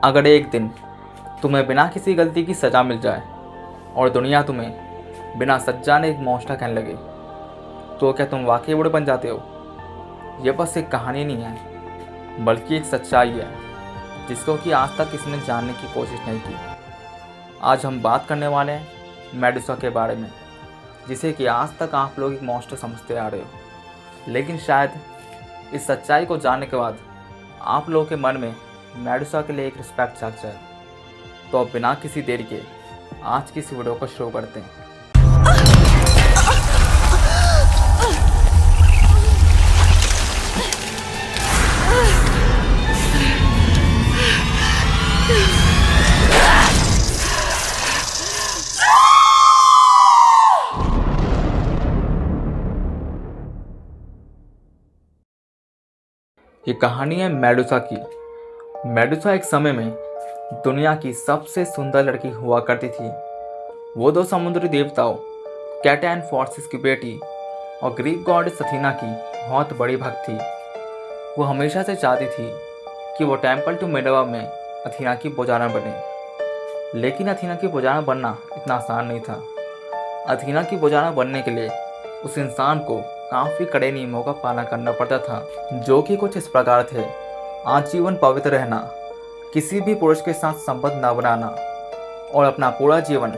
अगर एक दिन तुम्हें बिना किसी गलती की सज़ा मिल जाए और दुनिया तुम्हें बिना सजा ने एक मौका कहने लगे, तो क्या तुम वाकई बुरे बन जाते हो? यह बस एक कहानी नहीं है, बल्कि एक सच्चाई है जिसको कि आज तक किसी ने जानने की कोशिश नहीं की। आज हम बात करने वाले हैं मेडुसा के बारे में, जिसे कि आज तक आप लोग एक मॉन्स्टर समझते आ रहे हो। लेकिन शायद इस सच्चाई को जानने के बाद आप लोगों के मन में मेडुसा के लिए एक रिस्पेक्ट जाग जाए। तो अब बिना किसी देरी के आज की इस वीडियो को शुरू करते हैं। ये कहानी है मेडुसा की। मेडुसा एक समय में दुनिया की सबसे सुंदर लड़की हुआ करती थी। वो दो समुद्री देवताओं कैट एंड फोर्सिस की बेटी और ग्रीक गॉडेस अथीना की बहुत बड़ी भक्त थी। वो हमेशा से चाहती थी कि वो टेम्पल टू मिनर्वा में अथीना की पुजारन बने। लेकिन अथीना की पुजारन बनना इतना आसान नहीं था। अथीना की पुजारन बनने के लिए उस इंसान को काफ़ी कड़े नियमों का पालन करना पड़ता था, जो कि कुछ इस प्रकार थे: आजीवन पवित्र रहना, किसी भी पुरुष के साथ संबंध न बनाना और अपना पूरा जीवन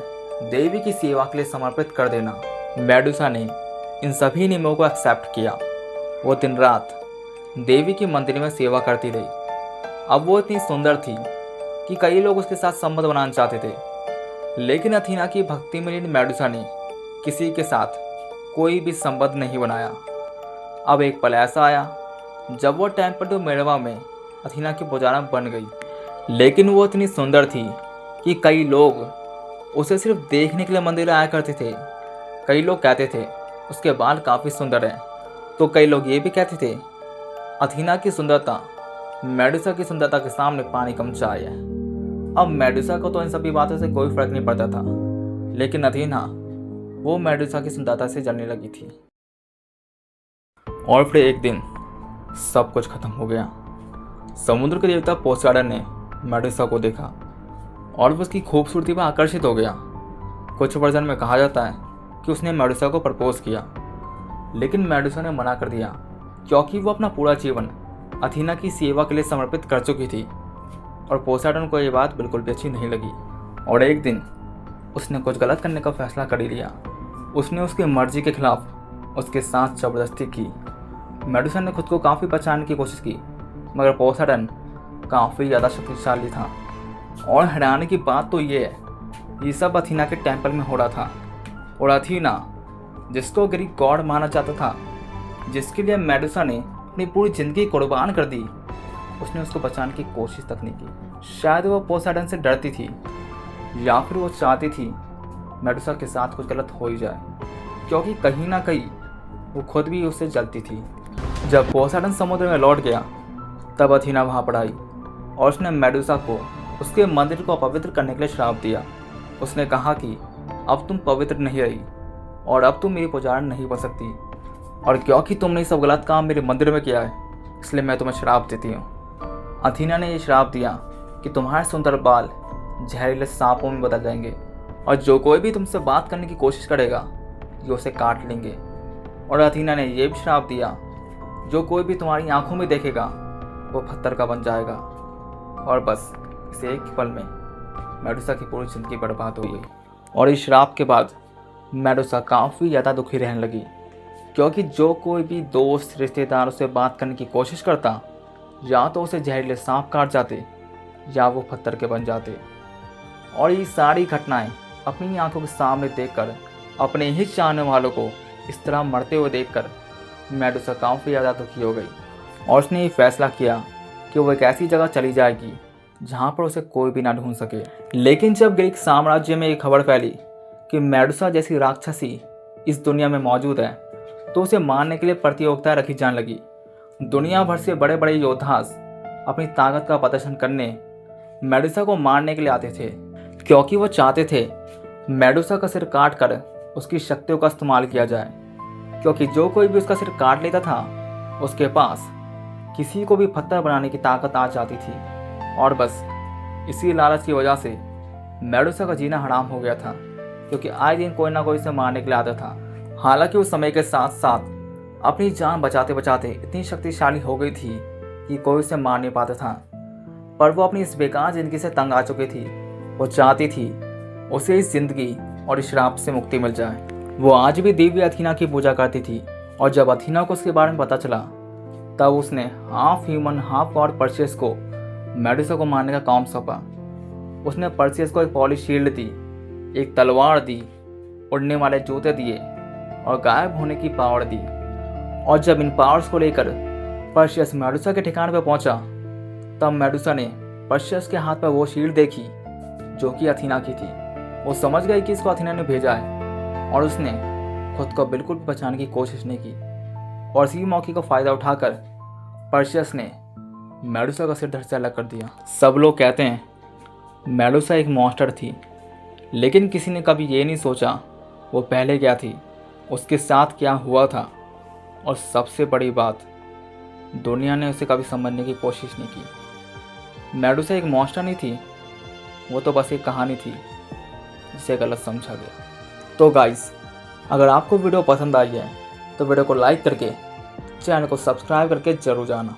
देवी की सेवा के लिए समर्पित कर देना। मेडुसा ने इन सभी नियमों को एक्सेप्ट किया। वो दिन रात देवी के मंदिर में सेवा करती रही। अब वो इतनी सुंदर थी कि कई लोग उसके साथ संबंध बनाना चाहते थे, लेकिन अथीना की भक्ति में लीन मेडुसा ने किसी के साथ कोई भी संबंध नहीं बनाया। अब एक पल ऐसा आया जब वो टेम्पल टू मिनर्वा में अथीना की पुजारन बन गई। लेकिन वो इतनी सुंदर थी कि कई लोग उसे सिर्फ देखने के लिए मंदिर आया करते थे। कई लोग कहते थे उसके बाल काफ़ी सुंदर हैं, तो कई लोग ये भी कहते थे अथीना की सुंदरता मेडुसा की सुंदरता के सामने पानी कम चाय है। अब मेडुसा को तो इन सभी बातों से कोई फर्क नहीं पड़ता था, लेकिन अथीना वो मेडुसा की सुंदरता से जलने लगी थी। और फिर एक दिन सब कुछ खत्म हो गया। समुद्र के देवता पोसाइडन ने मेडुसा को देखा और उसकी खूबसूरती पर आकर्षित हो गया। कुछ वर्जन में कहा जाता है कि उसने मेडुसा को प्रपोज किया, लेकिन मेडुसा ने मना कर दिया क्योंकि वो अपना पूरा जीवन अथीना की सेवा के लिए समर्पित कर चुकी थी और पोसाइडन को ये बात बिल्कुल भी अच्छी नहीं लगी। और एक दिन उसने कुछ गलत करने का फैसला कर ही लिया। उसने उसकी मर्जी के खिलाफ उसके साथ जबरदस्ती की। मेडुसा ने खुद को काफ़ी बचाने की कोशिश की, मगर पोसाइडन काफ़ी ज़्यादा शक्तिशाली था। और हैरानी की बात तो ये है, ये सब अथीना के टेम्पल में हो रहा था। और अथीना, जिसको ग्रीक गॉड माना जाता था, जिसके लिए मेडुसा ने अपनी पूरी ज़िंदगी कुर्बान कर दी, उसने उसको बचाने की कोशिश तक नहीं की। शायद वो पोसाइडन से डरती थी, या फिर वो चाहती थी मेडुसा के साथ कुछ गलत हो ही जाए, क्योंकि कहीं ना कहीं वो खुद भी उससे जलती थी। जब पोसाइडन समुद्र में लौट गया, तब अथीना वहाँ पर आई और उसने मेडुसा को उसके मंदिर को अपवित्र करने के लिए श्राप दिया। उसने कहा कि अब तुम पवित्र नहीं रही और अब तुम मेरी पुजारन नहीं बन सकती, और क्योंकि तुमने सब गलत काम मेरे मंदिर में किया है, इसलिए मैं तुम्हें श्राप देती हूँ। अथीना ने यह श्राप दिया कि तुम्हारे सुंदर बाल जहरीले सांपों में बदल जाएंगे और जो कोई भी तुमसे बात करने की कोशिश करेगा ये उसे काट लेंगे। और अथीना ने यह भी श्राप दिया, जो कोई भी तुम्हारी आंखों में देखेगा वो पत्थर का बन जाएगा। और बस इस एक पल में मेडुसा की पूरी जिंदगी बर्बाद हो गई। और इस श्राप के बाद मेडुसा काफ़ी ज़्यादा दुखी रहने लगी, क्योंकि जो कोई भी दोस्त रिश्तेदार उसे बात करने की कोशिश करता, या तो उसे जहरीले सांप काट जाते या वो पत्थर के बन जाते। और ये सारी घटनाएं अपनी आंखों के सामने देखकर, अपने ही चाहने वालों को इस तरह मरते हुए देखकर मेडुसा काफ़ी ज़्यादा दुखी हो गई। और उसने ये फैसला किया कि वो एक ऐसी जगह चली जाएगी जहाँ पर उसे कोई भी ना ढूंढ सके। लेकिन जब ग्रीक साम्राज्य में एक खबर फैली कि मेडुसा जैसी राक्षसी इस दुनिया में मौजूद है, तो उसे मारने के लिए प्रतियोगिता रखी जाने लगी। दुनिया भर से बड़े बड़े योद्धा अपनी ताकत का प्रदर्शन करने मेडुसा को मारने के लिए आते थे, क्योंकि वो चाहते थे मेडुसा का सिर काट कर उसकी शक्तियों का इस्तेमाल किया जाए। क्योंकि जो कोई भी उसका सिर काट लेता था, उसके पास किसी को भी पत्थर बनाने की ताकत आ जाती थी। और बस इसी लालच की वजह से मेडुसा का जीना हराम हो गया था, क्योंकि आए दिन कोई ना कोई उसे मारने के लिए आता था। हालांकि उस समय के साथ साथ अपनी जान बचाते बचाते इतनी शक्तिशाली हो गई थी कि कोई उसे मार नहीं पाता था। पर वो अपनी इस बेकार जिंदगी से तंग आ चुकी थी। वो चाहती थी उसे इस जिंदगी और इस श्राप से मुक्ति मिल जाए। वो आज भी देवी अथीना की पूजा करती थी, और जब अथीना को उसके बारे में पता चला तब उसने half human half God Perseus को मेडुसा को मारने का काम सौंपा। उसने परसियस को एक पॉलिश शील्ड दी, एक तलवार दी, उड़ने वाले जूते दिए और गायब होने की पावर दी। और जब इन पावर्स को लेकर परसियस मेडुसा के ठिकाने पर पहुंचा तब मेडुसा ने परसियस के हाथ पर वो शील्ड देखी जो कि अथीना की थी। वो समझ गई कि इसको अथीना ने भेजा है और उसने खुद को बिल्कुल भी बचाने की कोशिश नहीं की। और इसी मौके का फ़ायदा उठाकर परसियस ने मेडुसा का सिर धड़ से अलग कर दिया। सब लोग कहते हैं मेडुसा एक मॉन्स्टर थी, लेकिन किसी ने कभी ये नहीं सोचा वो पहले क्या थी, उसके साथ क्या हुआ था, और सबसे बड़ी बात, दुनिया ने उसे कभी समझने की कोशिश नहीं की। मेडुसा एक मॉन्स्टर नहीं थी, वो तो बस एक कहानी थी जिसे गलत समझा गया। तो गाइस, अगर आपको वीडियो पसंद आई है तो वीडियो को लाइक करके चैनल को सब्सक्राइब करके ज़रूर जाना।